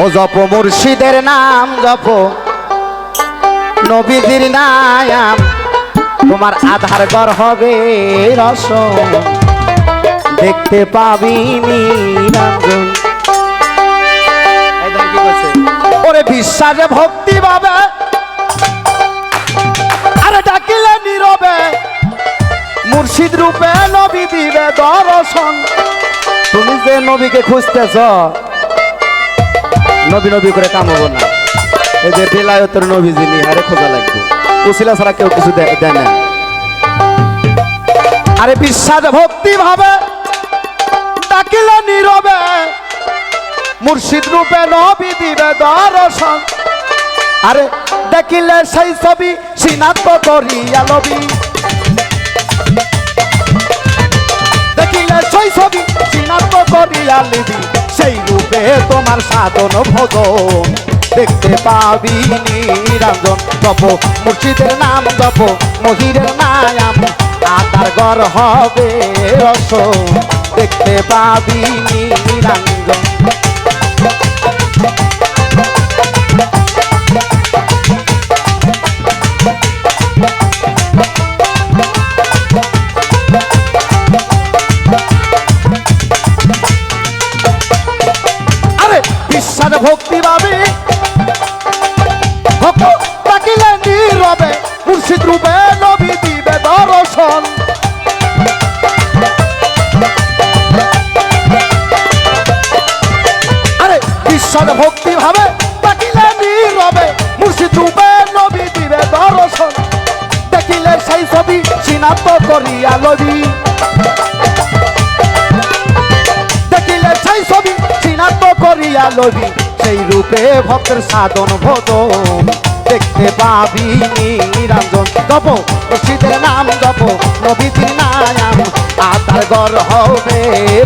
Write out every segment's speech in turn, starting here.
ও জপ মুর্শিদের নাম জপ নবীজির নাম তোমার আধার ঘর হবে রসন দেখতে পাবি নিরঞ্জন। ওরে বিশ্বাসে ভক্তি পাবে আরে ডাকিলে নীরবে মুর্শিদ রূপে নবী দিবে দর্শন। তুমি যে নবীকে খুঁজতেছ নবী নবী করে কাম হবো না। এই যে বেলায়তের নবী যিনি আরে খোঁজা লাগবে উসিলা ছাড়া কেউ কিছু দেয় না। আরে বিশ্বাস ভক্তি ভাবে ডাকিলে নীরবে মুর্শিদ রূপে নবী দিবে দর্শন। আরে দেখিলে সেই ছবি সিনাত করিয়া লবি দেখিলে সেই ছবি সিনাত করিয়া লিবি সেই রূপে তোমার সাধন ভজন দেখতে পাবি নিরঞ্জন। জপ মুর্শিদের নাম জপ মহিরের নাম আধার ঘর হবে রসন দেখতে পাবি নিরঞ্জন। বিশ্বাস ভক্তি পাবে ভক্ত ডাকিলে নীরবে মুর্শিদ রূপে নবী দিবে দর্শন। আরে বিশ্বাস ভক্তি ভাবে ডাকিলে নীরবে মুর্শিদ রূপে নবী দিবে দর্শন। দেখিলে সেই ছবি সিনাত করিয়া লবি দেখিলে সেই ছবি সিনাত করিয়া লবি সেই রূপে ভক্তের সাধন ভজন দেখতে পাবি নিরঞ্জন। জপ মুর্শিদের নাম জপ নবীজির নাম আধার ঘর হবে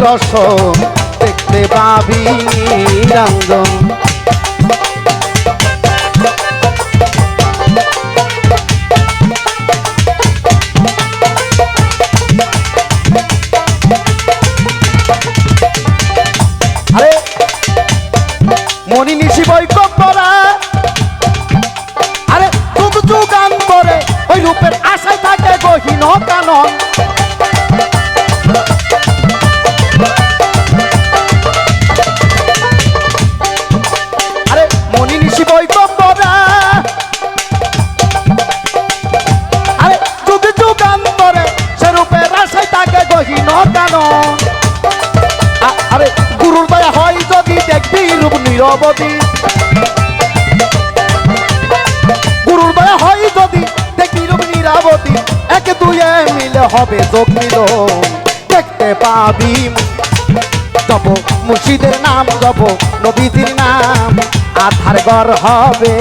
রসন দেখতে পাবি নিরঞ্জন। মনি নিশি বৈকম্পরা আরে যুগ যুগান করে ওই রূপের আশায় থাকে গহীন কানন। আরে মনি নিশি বৈকম্পরা আরে যুগ যুগান করে সে রূপের আশায় থাকে গহীন কানন। আরে গুরুর দয়া হয় যদি দেখবি রূপ নীরবতী গুরুর দয়া হয় যদি দেখবি রূপ নীরবতী একে দুয়ে মিলে হবে যোগ মিলন দেখতে পাবি। জপ মুর্শিদের নাম জপ নবীজির নাম আধার ঘর হবে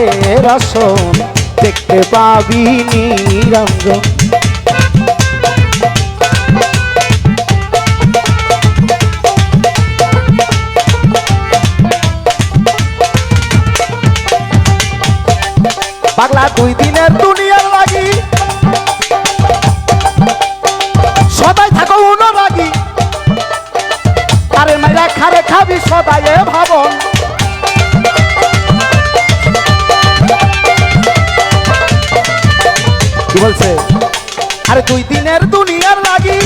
রসন দেখতে পাবি নিরঞ্জন। পাগলা 2 দিনের দুনিয়ার লাগি সদাই থাকো অনুরাগী আরে মাইরা খারে খাবি সদাই এ ভাবন। কি বলছে আরে 2 দিনের দুনিয়ার লাগি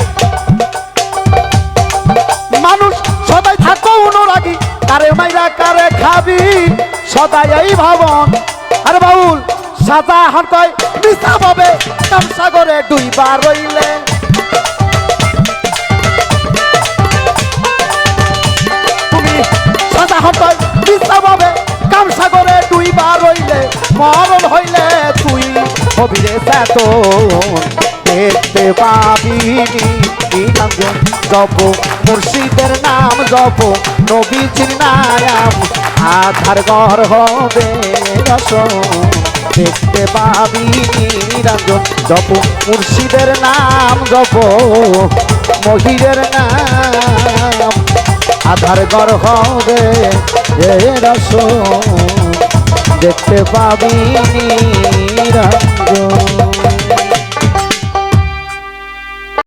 মানুষ সদাই থাকো অনুরাগী কারে মাইরা কারে খাবি সদাই এই ভাবন। আরে বাউল সাজা হন কয় মিশা পাবে কাম সাগরে ডুইবার রইলে তুমি সাজা হন কয় মিশা পাবে কাম সাগরে ডুইবার রইলে মরণ হইলে তুই হবি রে চেতন দেখতে পাবি নিরঞ্জন। জপ মুর্শিদের নাম জপ নবীজির নাম আধার ঘর হবে রসন দেখতে পাবি নিরঞ্জন। জপ মুর্শিদের নাম জপ মহিরের নাম আধার ঘর হবে রসন দেখতে পাবি নিরঞ্জন।